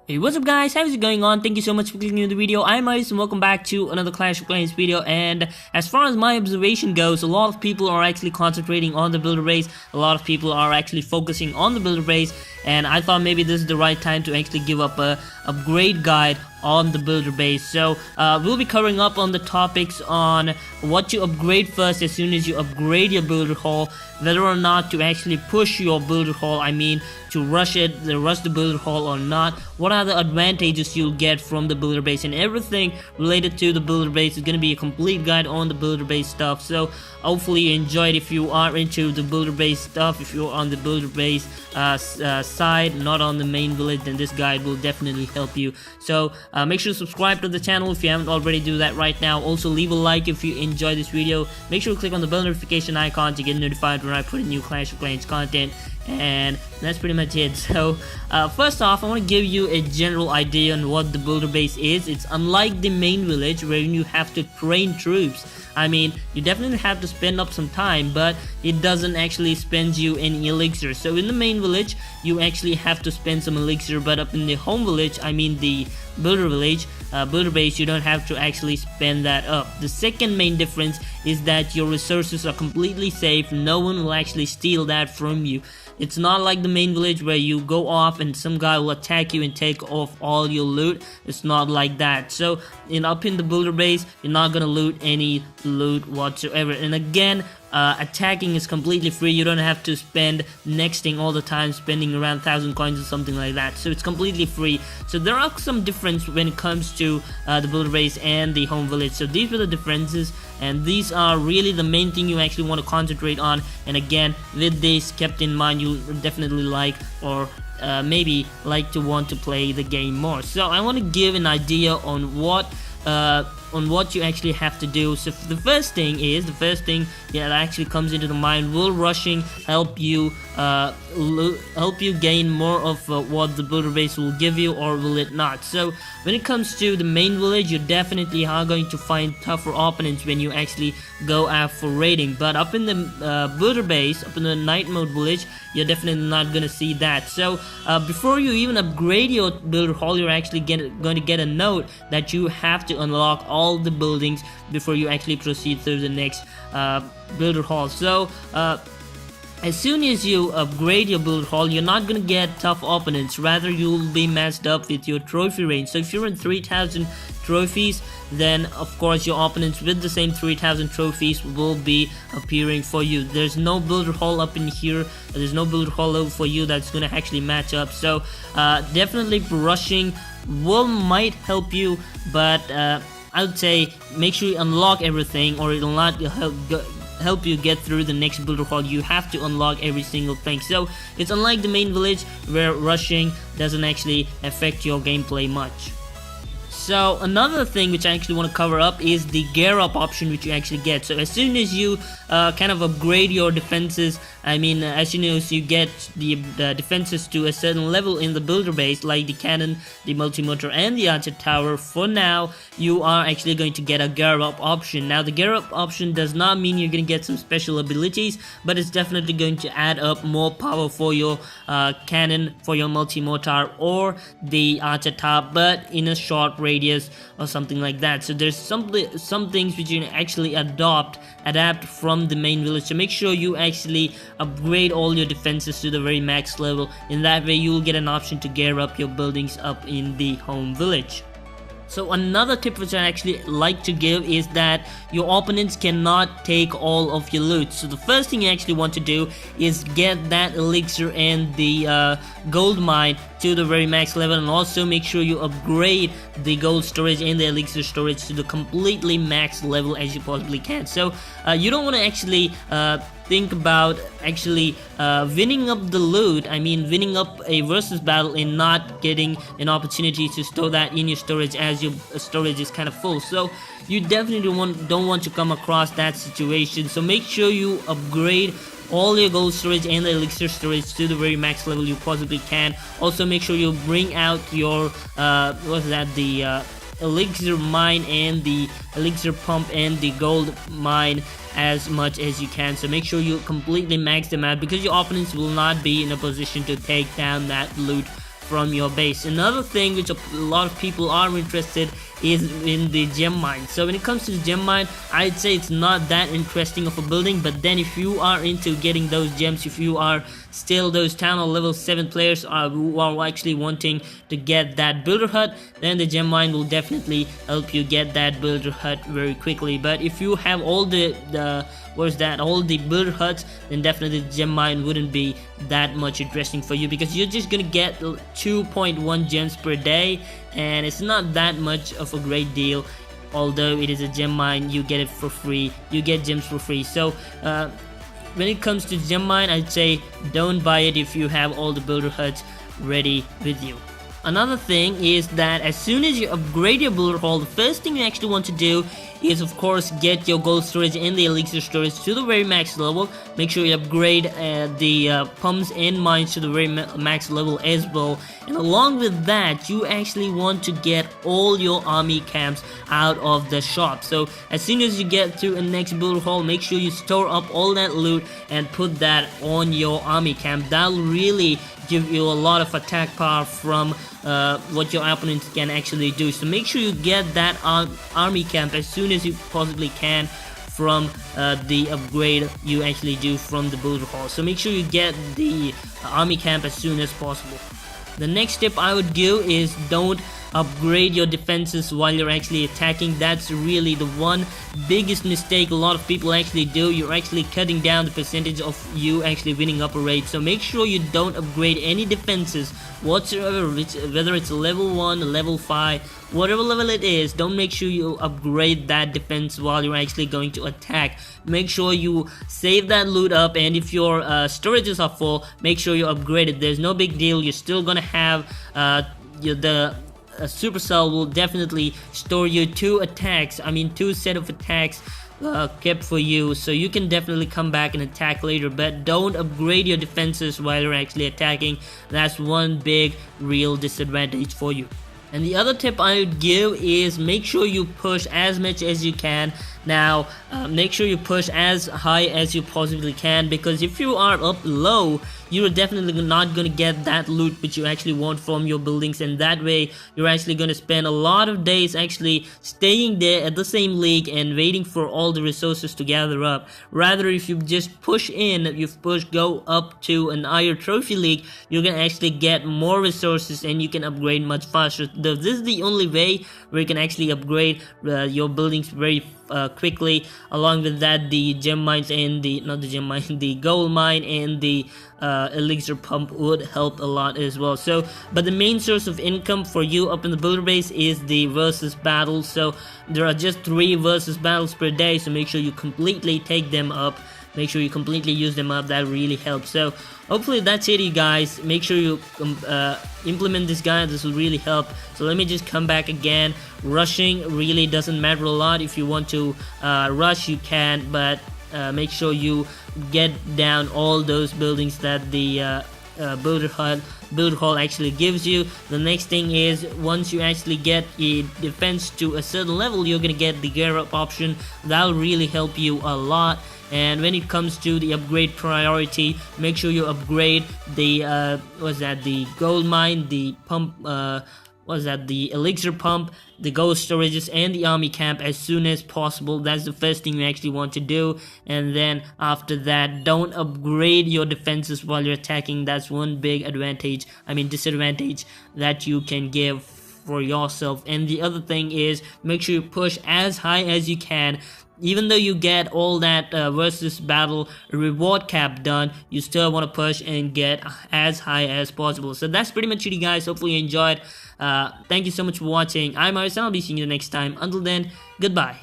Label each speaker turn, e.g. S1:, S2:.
S1: Hey, what's up guys, how is it going on? Thank you so much for clicking on the video. I'm Ayrus and welcome back to another Clash of Clans video. And as far as my observation goes, a lot of people are actually concentrating on the builder base. A lot of people are actually focusing on the builder base, and I thought maybe this is the right time to actually give up a upgrade guide on the builder base. So we'll be covering up on the topics on what to upgrade first as soon as you upgrade your builder hall, whether or not to actually push your builder hall, I mean to rush the builder hall or not, what are the advantages you'll get from the builder base, and everything related to the builder base is going to be a complete guide on the builder base stuff. So hopefully you enjoyed. If you are into the builder base stuff, if you're on the builder base side, not on the main village, then this guide will definitely help you. So make sure to subscribe to the channel if you haven't already. Do that right now. Also leave a like if you enjoy this video. Make sure to click on the bell notification icon to get notified when I put in new Clash of Clans content. And that's pretty much it. So first off, I want to give you a general idea on what the builder base is. It's unlike the main village where you have to train troops. I mean, you definitely have to spend up some time, but it doesn't actually spend you any elixir. So in the main village, you actually have to spend some elixir, but up in the home village, I mean the builder village, builder base, you don't have to actually spend that up. The second main difference is that your resources are completely safe. No one will actually steal that from you. It's not like the main village where you go off and some guy will attack you and take off all your loot. It's not like that. So up in the builder base, you're not gonna loot any loot whatsoever. And again, attacking is completely free. You don't have to spend nexting all the time, spending around 1,000 coins or something like that. So it's completely free. So there are some difference when it comes to the builder base and the home village. So these are the differences, and these are really the main thing you actually want to concentrate on. And again, with this kept in mind, you'll definitely like, or maybe like to want to play the game more. So I want to give an idea on what you actually have to do. So the first thing that actually comes into the mind: will rushing help you gain more of what the builder base will give you, or will it not? So when it comes to the main village, you definitely are going to find tougher opponents when you actually go out for raiding. But up in the builder base, up in the night mode village, you're definitely not gonna see that. So before you even upgrade your builder hall, you're actually going to get a note that you have to unlock all the buildings before you actually proceed through the next builder hall. So as soon as you upgrade your builder hall, you're not gonna get tough opponents. Rather, you'll be matched up with your trophy range. So if you're in 3,000 trophies, then of course your opponents with the same 3,000 trophies will be appearing for you. There's no builder hall up in here. There's no builder hall over for you that's gonna actually match up. So definitely rushing might help you, but I would say make sure you unlock everything, or it'll not help you get through the next builder hall. You have to unlock every single thing. So it's unlike the main village where rushing doesn't actually affect your gameplay much. So another thing which I actually want to cover up is the gear up option which you actually get. So as soon as you kind of upgrade your defenses, I mean as soon as you get the defenses to a certain level in the builder base, like the cannon, the multi-motor and the archer tower, for now you are actually going to get a gear up option. Now the gear up option does not mean you're going to get some special abilities, but it's definitely going to add up more power for your cannon, for your multi-motor or the archer tower, but in a short radius or something like that. So there's some things which you can actually adapt from the main village. So make sure you actually upgrade all your defenses to the very max level. In that way you will get an option to gear up your buildings up in the home village. So another tip which I actually like to give is that your opponents cannot take all of your loot. So the first thing you actually want to do is get that elixir and the gold mine to the very max level, and also make sure you upgrade the gold storage and the elixir storage to the completely max level as you possibly can. So you don't want to actually think about actually winning up the loot, I mean winning up a versus battle and not getting an opportunity to store that in your storage as your storage is kind of full. So you definitely don't want to come across that situation. So make sure you upgrade all your gold storage and the elixir storage to the very max level you possibly can. Also make sure you bring out your the elixir mine and the elixir pump and the gold mine as much as you can. So make sure you completely max them out, because your opponents will not be in a position to take down that loot from your base. Another thing which a lot of people are interested is in the gem mine. So when it comes to the gem mine, I'd say it's not that interesting of a building, but then if you are into getting those gems, if you are still those town hall level 7 players who are actually wanting to get that builder hut, then the gem mine will definitely help you get that builder hut very quickly. But if you have all all the builder huts, then definitely the gem mine wouldn't be that much interesting for you, because you're just gonna get 2.1 gems per day, and it's not that much of a great deal. Although it is a gem mine, you get it for free, you get gems for free. So when it comes to gem mine, I'd say don't buy it if you have all the builder huts ready with you. Another thing is that as soon as you upgrade your builder hall, the first thing you actually want to do is, of course, get your gold storage and the elixir storage to the very max level. Make sure you upgrade the pumps and mines to the very max level as well. And along with that, you actually want to get all your army camps out of the shop. So as soon as you get to a next builder hall, make sure you store up all that loot and put that on your army camp. That'll really give you a lot of attack power from what your opponents can actually do. So make sure you get that army camp as soon as you possibly can from the upgrade you actually do from the builder hall. So make sure you get the army camp as soon as possible. The next tip I would give is don't upgrade your defenses while you're actually attacking. That's really the one biggest mistake a lot of people actually do. You're actually cutting down the percentage of you actually winning up a raid. So make sure you don't upgrade any defenses whatsoever, whether it's level 1, level 5, whatever level it is. Don't make sure you upgrade that defense while you're actually going to attack. Make sure you save that loot up, and if your storages are full, make sure you upgrade it. There's no big deal. You're still gonna have Supercell will definitely store you 2 set of attacks kept for you, so you can definitely come back and attack later. But don't upgrade your defenses while you're actually attacking. That's one big real disadvantage for you. And the other tip I would give is make sure you push as much as you can. Now make sure you push as high as you possibly can, because if you are up low, you're definitely not going to get that loot which you actually want from your buildings, and that way you're actually going to spend a lot of days actually staying there at the same league and waiting for all the resources to gather up. Rather, if you just push in, go up to an higher trophy league, you're going to actually get more resources and you can upgrade much faster. This is the only way where you can actually upgrade your buildings very quickly. Along with that, the gem mines and the gold mine and the elixir pump would help a lot as well. So, but the main source of income for you up in the builder base is the versus battles. So there are just 3 versus battles per day, so make sure you completely take them up. Make sure you completely use them up. That really helps. So hopefully that's it, you guys. Make sure you implement this guide. This will really help. So let me just come back again. Rushing really doesn't matter a lot. If you want to rush, you can, but make sure you get down all those buildings that the builder hall actually gives you. The next thing is, once you actually get a defense to a certain level, you're gonna get the gear up option. That'll really help you a lot. And when it comes to the upgrade priority, make sure you upgrade the the gold mine, the pump, the elixir pump, the gold storages, and the army camp as soon as possible. That's the first thing you actually want to do. And then after that, don't upgrade your defenses while you're attacking. That's one big disadvantage that you can give for yourself. And the other thing is, make sure you push as high as you can. Even though you get all that versus battle reward cap done, you still want to push and get as high as possible. So that's pretty much it, you guys. Hopefully you enjoyed. Thank you so much for watching. I'm Ayrus, and I'll be seeing you next time. Until then, goodbye.